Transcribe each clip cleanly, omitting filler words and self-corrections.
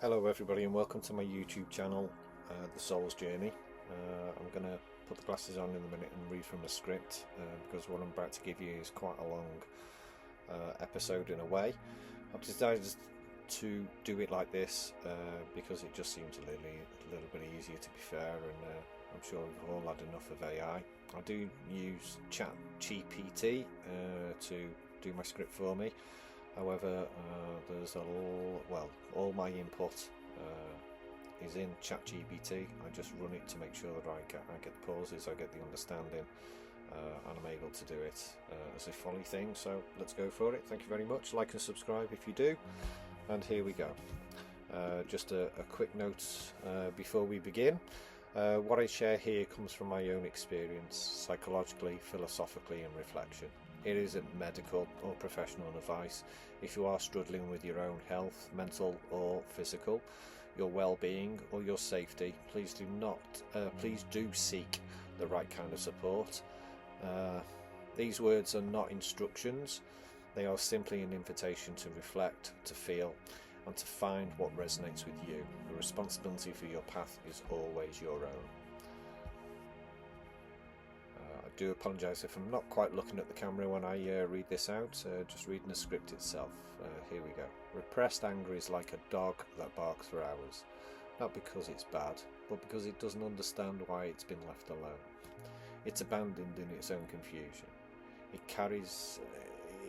Hello everybody and welcome to my YouTube channel, The Soul's Journey. I'm going to put the glasses on in a minute and read from the script because what I'm about to give you is quite a long episode in a way. I've decided to do it like this because it just seems a little bit easier, to be fair, and I'm sure we've all had enough of AI. I do use ChatGPT to do my script for me. However, there's all my input is in ChatGPT. I just run it to make sure that I get the pauses, I get the understanding, and I'm able to do it as a fully thing. So let's go for it. Thank you very much. Like and subscribe if you do. And here we go. Just a quick note before we begin. What I share here comes from my own experience, psychologically, philosophically, and reflection. It isn't medical or professional advice. If you are struggling with your own health, mental or physical, your well-being or your safety, please do seek the right kind of support. These words are not instructions. They are simply an invitation to reflect, to feel, and to find what resonates with you. The responsibility for your path is always your own. I do apologise if I'm not quite looking at the camera when I read this out, just reading the script itself. Here we go. Repressed anger is like a dog that barks for hours, not because it's bad, but because it doesn't understand why it's been left alone. It's abandoned in its own confusion. It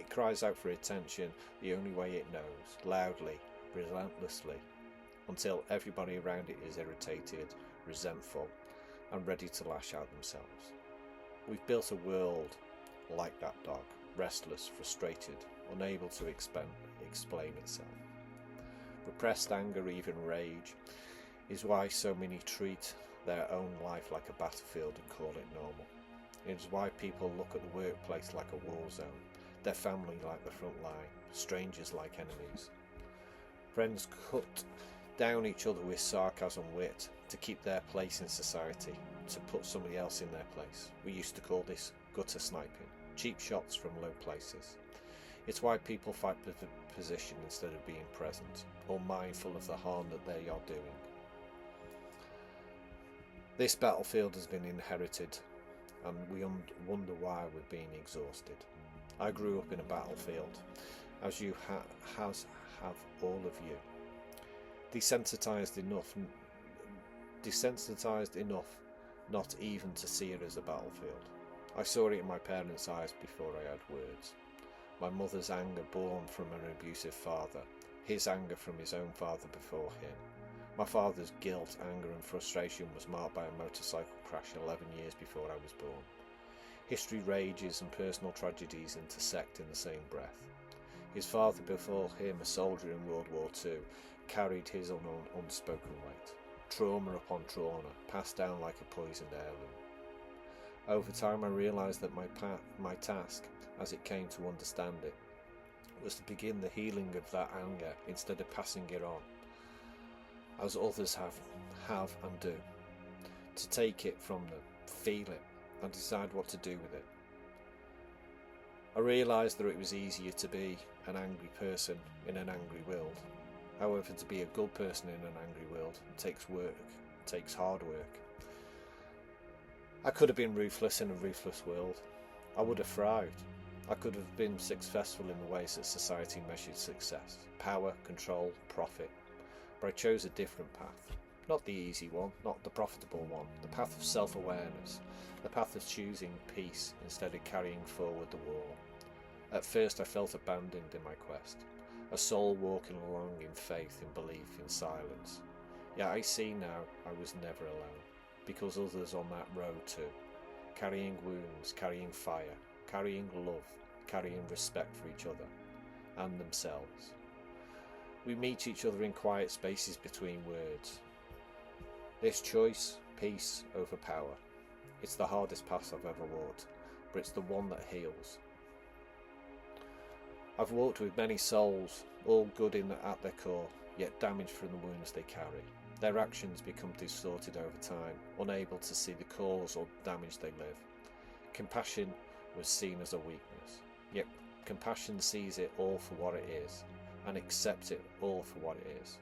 cries out for attention the only way it knows, loudly, relentlessly, until everybody around it is irritated, resentful, and ready to lash out themselves. We've built a world like that dog, restless, frustrated, unable to explain itself. Repressed anger, even rage, is why so many treat their own life like a battlefield and call it normal. It is why people look at the workplace like a war zone, their family like the front line, strangers like enemies. Friends cut down each other with sarcasm, wit, to keep their place in society, to put somebody else in their place. We used to call this gutter sniping, cheap shots from low places. It's why people fight for position instead of being present, or mindful of the harm that they are doing. This battlefield has been inherited, and we wonder why we're being exhausted. I grew up in a battlefield, as you have all of you. Desensitized enough not even to see it as a battlefield. I saw it in my parents' eyes before I had words. My mother's anger born from an abusive father, his anger from his own father before him. My father's guilt, anger and frustration was marked by a motorcycle crash 11 years before I was born. History rages and personal tragedies intersect in the same breath. His father before him, a soldier in World War II, carried his unspoken weight. Trauma upon trauma, passed down like a poisoned heirloom. Over time I realised that my task, as it came to understand it, was to begin the healing of that anger instead of passing it on, as others have and do. To take it from them, feel it, and decide what to do with it. I realised that it was easier to be an angry person in an angry world. However, to be a good person in an angry world takes work, takes hard work. I could have been ruthless in a ruthless world. I would have thrived. I could have been successful in the ways that society measures success: power, control, profit. But I chose a different path. Not the easy one, not the profitable one. The path of self-awareness. The path of choosing peace instead of carrying forward the war. At first I felt abandoned in my quest. A soul walking along in faith, in belief, in silence. Yet I see now I was never alone, because others on that road too, carrying wounds, carrying fire, carrying love, carrying respect for each other and themselves. We meet each other in quiet spaces between words. This choice, peace over power. It's the hardest path I've ever walked, but it's the one that heals. I've walked with many souls, all good at their core, yet damaged from the wounds they carry. Their actions become distorted over time, unable to see the cause or damage they live. Compassion was seen as a weakness, yet compassion sees it all for what it is, and accepts it all for what it is.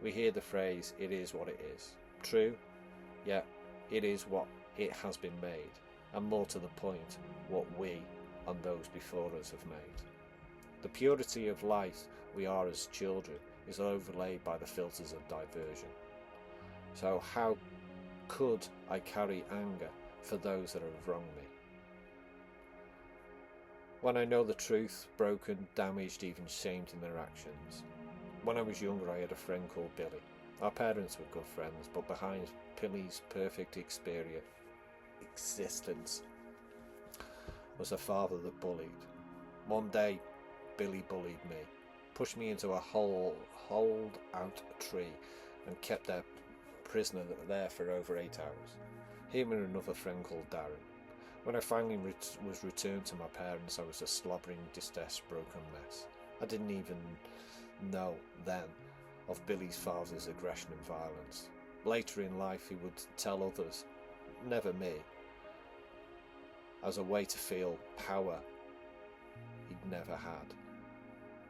We hear the phrase, "It is what it is." True, yet it is what it has been made, and more to the point, what we and those before us have made. The purity of light we are as children is overlaid by the filters of diversion. So how could I carry anger for those that have wronged me? When I know the truth, broken, damaged, even shamed in their actions. When I was younger, I had a friend called Billy. Our parents were good friends, but behind Billy's perfect existence was a father that bullied. One day, Billy bullied me, pushed me into a hold-out tree, and kept their prisoner there for over 8 hours. Him and another friend called Darren. When I finally was returned to my parents, I was a slobbering, distressed, broken mess. I didn't even know then of Billy's father's aggression and violence. Later in life he would tell others, never me, as a way to feel power he'd never had.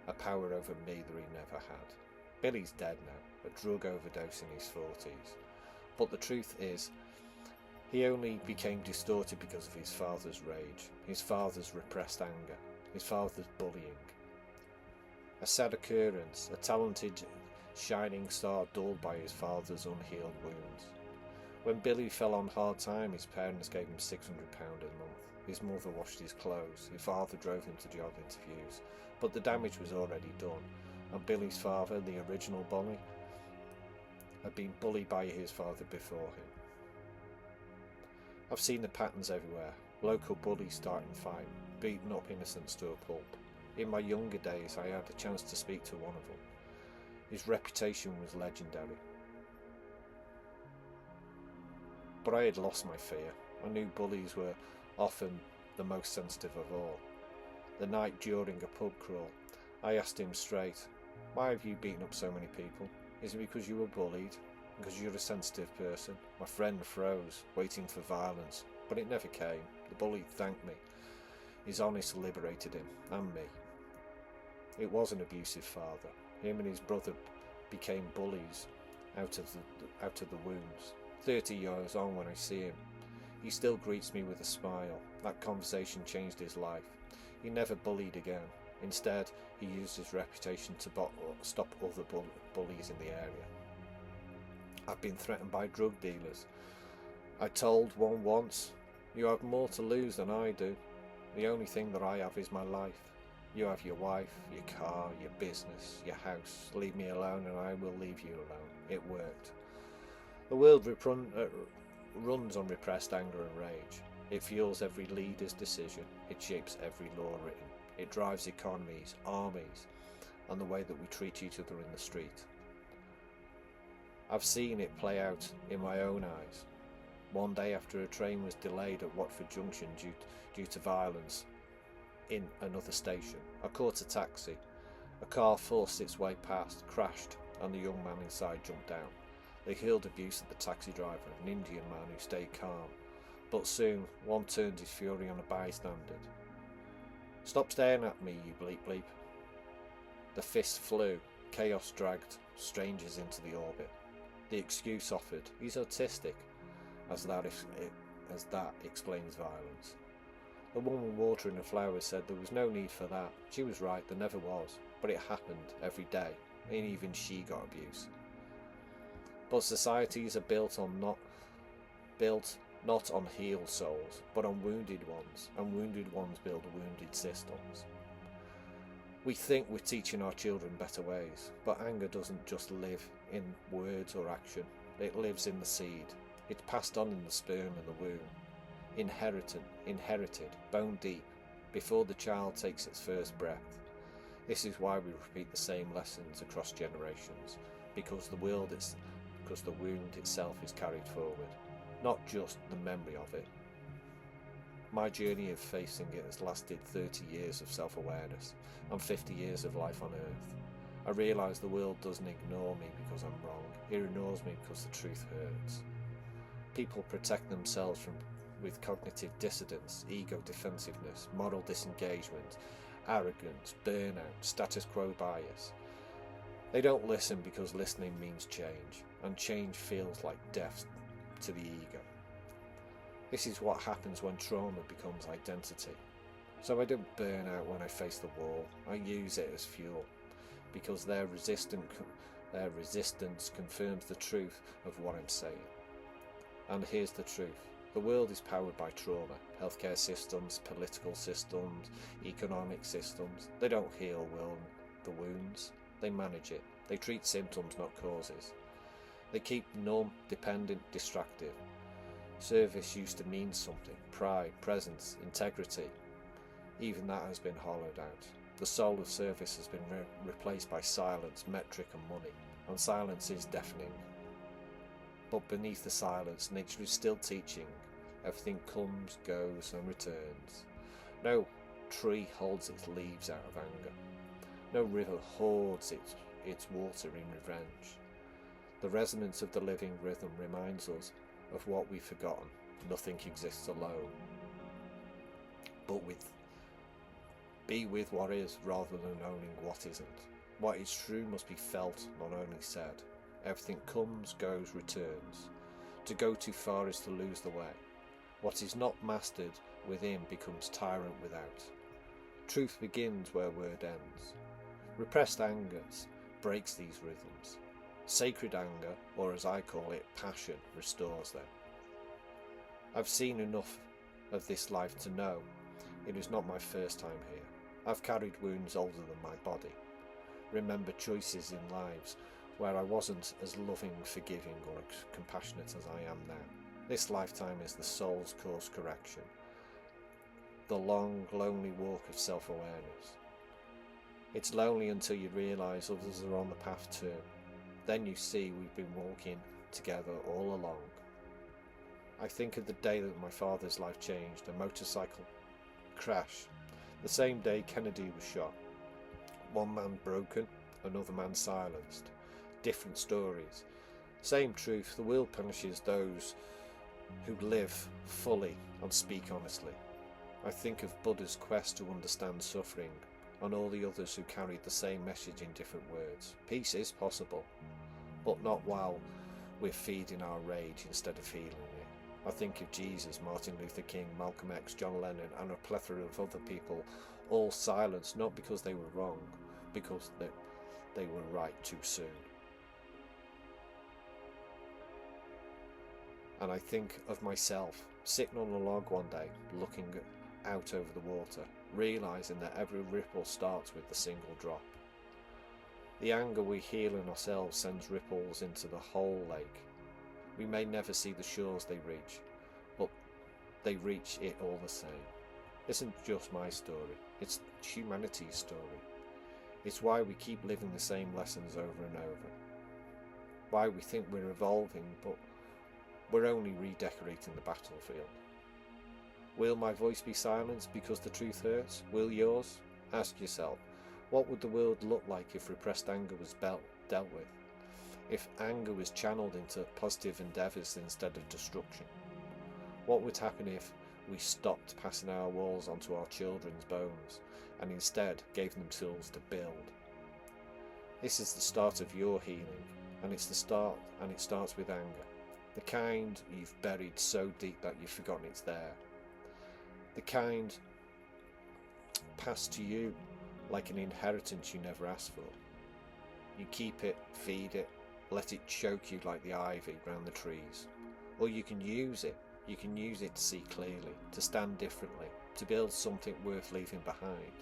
A power over me that he never had. Billy's dead now, a drug overdose in his 40s. But the truth is, he only became distorted because of his father's rage, his father's repressed anger, his father's bullying. A sad occurrence, a talented, shining star dulled by his father's unhealed wounds. When Billy fell on hard time, his parents gave him £600 a month. His mother washed his clothes. His father drove him to job interviews. But the damage was already done, and Billy's father, the original bully, had been bullied by his father before him. I've seen the patterns everywhere. Local bullies starting fight, beating up innocents to a pulp. In my younger days, I had a chance to speak to one of them. His reputation was legendary. But I had lost my fear. I knew bullies were often the most sensitive of all. The night during a pub crawl, I asked him straight, "Why have you beaten up so many people? Is it because you were bullied? Because you're a sensitive person?" My friend froze, waiting for violence, but it never came. The bully thanked me. His honesty liberated him, and me. It was an abusive father. Him and his brother became bullies out of the wounds. 30 years on, when I see him, he still greets me with a smile. That conversation changed his life. He never bullied again. Instead, he used his reputation to stop other bullies in the area. I've been threatened by drug dealers. I told one once, "You have more to lose than I do. The only thing that I have is my life. You have your wife, your car, your business, your house. Leave me alone and I will leave you alone." It worked. The world runs on repressed anger and rage. It fuels every leader's decision. It shapes every law written. It drives economies, armies, and the way that we treat each other in the street. I've seen it play out in my own eyes. One day after a train was delayed at Watford Junction due to violence in another station, I caught a taxi. A car forced its way past, crashed, and the young man inside jumped down. They hurled abuse at the taxi driver, an Indian man who stayed calm, but soon one turned his fury on a bystander. "Stop staring at me, you bleep bleep." The fists flew, chaos dragged strangers into the orbit. The excuse offered, "He's autistic," as that explains violence. The woman watering the flowers said there was no need for that. She was right, there never was, but it happened every day, and even she got abuse. But societies are built not on healed souls, but on wounded ones, and wounded ones build wounded systems. We think we're teaching our children better ways, but anger doesn't just live in words or action. It lives in the seed. It's passed on in the sperm and the womb. Inherited, bone deep, before the child takes its first breath. This is why we repeat the same lessons across generations, because the wound itself is carried forward, not just the memory of it. My journey of facing it has lasted 30 years of self-awareness and 50 years of life on earth. I realise the world doesn't ignore me because I'm wrong. It ignores me because the truth hurts. People protect themselves with cognitive dissonance, ego defensiveness, moral disengagement, arrogance, burnout, status quo bias. They don't listen because listening means change, and change feels like death to the ego. This is what happens when trauma becomes identity. So I don't burn out when I face the wall. I use it as fuel, because their resistance confirms the truth of what I'm saying. And here's the truth. The world is powered by trauma. Healthcare systems, political systems, economic systems. They don't heal the wounds. They manage it. They treat symptoms, not causes. They keep numb, dependent, distracted. Service used to mean something. Pride, presence, integrity. Even that has been hollowed out. The soul of service has been replaced by silence, metric and money. And silence is deafening. But beneath the silence, nature is still teaching. Everything comes, goes and returns. No tree holds its leaves out of anger. No river hoards its water in revenge. The resonance of the living rhythm reminds us of what we've forgotten. Nothing exists alone. But be with what is rather than owning what isn't. What is true must be felt, not only said. Everything comes, goes, returns. To go too far is to lose the way. What is not mastered within becomes tyrant without. Truth begins where word ends. Repressed anger breaks these rhythms. Sacred anger, or as I call it, passion, restores them. I've seen enough of this life to know it is not my first time here. I've carried wounds older than my body. Remember choices in lives where I wasn't as loving, forgiving or compassionate as I am now. This lifetime is the soul's course correction. The long, lonely walk of self-awareness. It's lonely until you realise others are on the path too. Then you see we've been walking together all along. I think of the day that my father's life changed, a motorcycle crash. The same day Kennedy was shot. One man broken, another man silenced. Different stories. Same truth, the world punishes those who live fully and speak honestly. I think of Buddha's quest to understand suffering, and all the others who carried the same message in different words. Peace is possible, but not while we're feeding our rage instead of healing it. I think of Jesus, Martin Luther King, Malcolm X, John Lennon, and a plethora of other people, all silenced, not because they were wrong, because they were right too soon. And I think of myself, sitting on a log one day, looking out over the water, realising that every ripple starts with the single drop. The anger we heal in ourselves sends ripples into the whole lake. We may never see the shores they reach, but they reach it all the same. This isn't just my story, it's humanity's story. It's why we keep living the same lessons over and over. Why we think we're evolving, but we're only redecorating the battlefield. Will my voice be silenced because the truth hurts? Will yours? Ask yourself, what would the world look like if repressed anger was dealt with? If anger was channeled into positive endeavours instead of destruction? What would happen if we stopped passing our walls onto our children's bones and instead gave them tools to build? This is the start of your healing, and it starts with anger. The kind you've buried so deep that you've forgotten it's there. The kind passed to you like an inheritance you never asked for. You keep it, feed it, let it choke you like the ivy round the trees. Or you can use it. You can use it to see clearly, to stand differently, to build something worth leaving behind.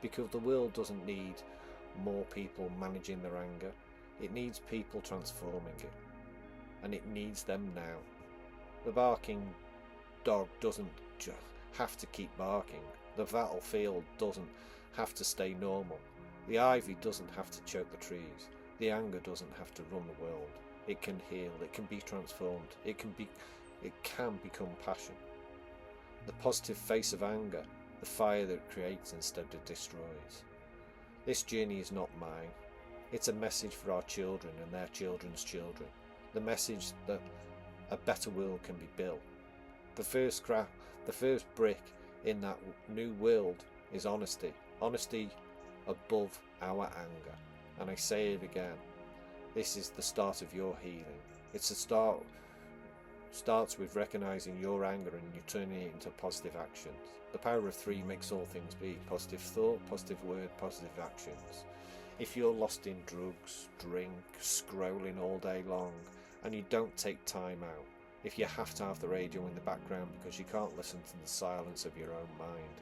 Because the world doesn't need more people managing their anger. It needs people transforming it. And it needs them now. The barking dog doesn't have to keep barking. The battlefield doesn't have to stay normal. The ivy doesn't have to choke the trees. The anger doesn't have to run the world. It can heal. It can be transformed. It can become passion. The positive face of anger, the fire that creates instead of destroys. This journey is not mine. It's a message for our children and their children's children. The message that a better world can be built. The first brick in that new world is honesty. Honesty above our anger. And I say it again, this is the start of your healing. It's a starts with recognizing your anger and you turning it into positive actions. The power of 3 makes all things be: positive thought, positive word, positive actions. If you're lost in drugs, drink, scrolling all day long, and you don't take time out, if you have to have the radio in the background because you can't listen to the silence of your own mind,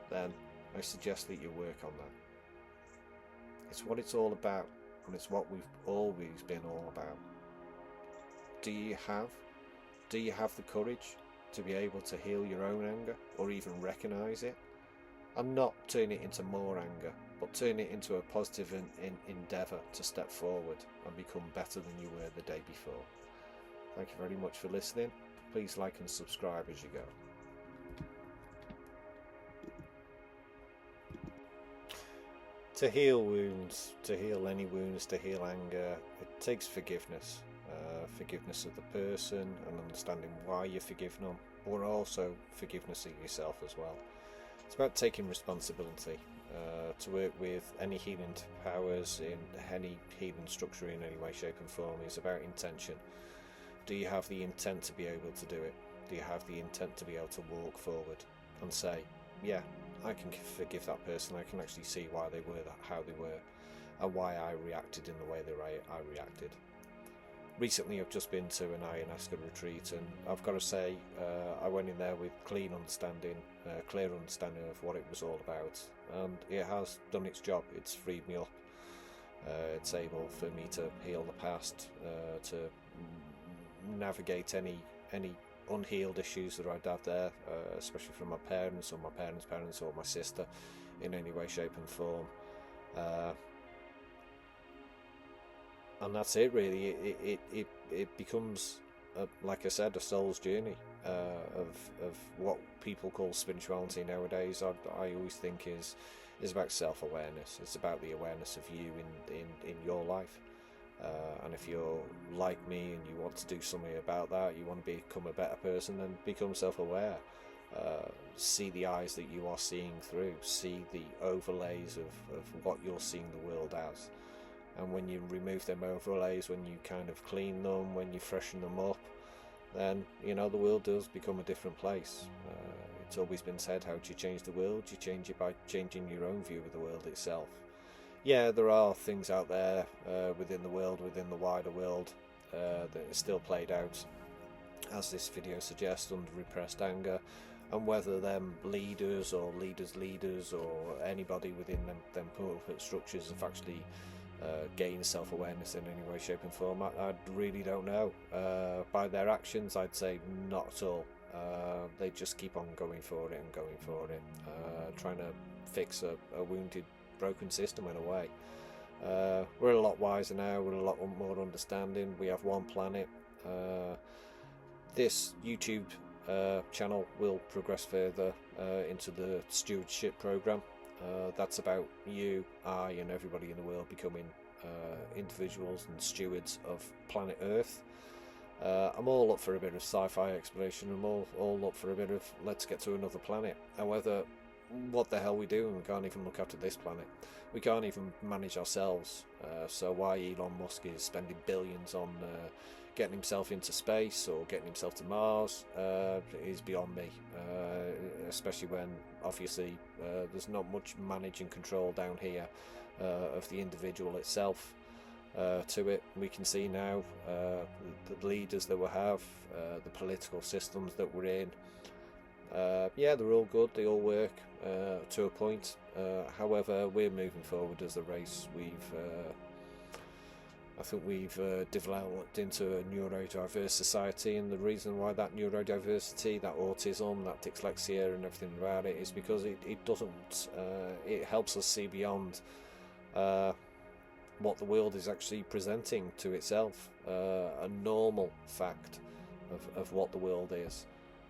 then I suggest that you work on that. It's what it's all about, and it's what we've always been all about. Do you have the courage to be able to heal your own anger, or even recognise it? And not turn it into more anger, but turn it into a positive endeavour to step forward and become better than you were the day before. Thank you very much for listening. Please like and subscribe as you go. To heal wounds, to heal any wounds, to heal anger, it takes forgiveness. Forgiveness of the person and understanding why you're forgiving them, or also forgiveness of yourself as well. It's about taking responsibility. To work with any healing powers in any healing structure in any way, shape and form is about intention. Do you have the intent to be able to do it? Do you have the intent to be able to walk forward and say, yeah, I can forgive that person, I can actually see why they were how they were, and why I reacted in the way that I reacted. Recently I've just been to an ayahuasca retreat, and I've got to say I went in there with clear understanding of what it was all about, and it has done its job. It's freed me up. It's able for me to heal the past, to navigate any unhealed issues that I'd had there, especially from my parents or my parents' parents or my sister in any way, shape and form. And that's it really. It becomes, like I said, a soul's journey of what people call spirituality nowadays. I always think is about self-awareness. It's about the awareness of you in your life. And if you're like me and you want to do something about that, you want to become a better person, then become self-aware. See the eyes that you are seeing through. See the overlays of what you're seeing the world as. And when you remove them overlays, when you kind of clean them, when you freshen them up, then, you know, the world does become a different place. It's always been said, how do you change the world? You change it by changing your own view of the world itself. Yeah, there are things out there within the world, within the wider world, that are still played out, as this video suggests, under repressed anger. And whether them leaders or leaders or anybody within them pulpit structures have actually gain self-awareness in any way, shape and form, I really don't know. By their actions I'd say not at all. They just keep on going for it and going for it, trying to fix a wounded, broken system in a way. We're a lot wiser now, we're a lot more understanding, we have one planet. This YouTube channel will progress further into the stewardship program. That's about you, I and everybody in the world becoming individuals and stewards of planet Earth. I'm all up for a bit of sci-fi exploration. I'm all up for a bit of let's get to another planet. However, what the hell we do, and we can't even look after this planet. We can't even manage ourselves. So why Elon Musk is spending billions on getting himself into space or getting himself to Mars is beyond me, especially when obviously there's not much manage and control down here of the individual itself to it. We can see now the leaders that we have, the political systems that we're in, yeah, they're all good, they all work to a point. However, we're moving forward as a race. I think we've developed into a neurodiverse society, and the reason why that neurodiversity, that autism, that dyslexia and everything about it is because it doesn't, it helps us see beyond what the world is actually presenting to itself, a normal fact of what the world is,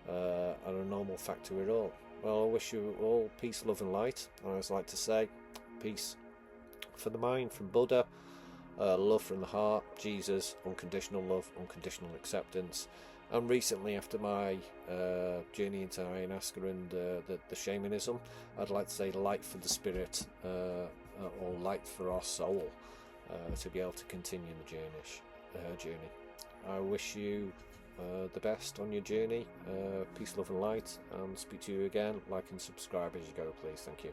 and a normal fact to it all. Well, I wish you all peace, love and light. I always like to say peace for the mind from Buddha, love from the heart, Jesus, unconditional love, unconditional acceptance. And recently, after my journey into ayahuasca and the shamanism, I'd like to say light for the spirit, or light for our soul. to be able to continue the journey. I wish you the best on your journey. Peace, love and light, and speak to you again. Like and subscribe as you go, please. Thank you.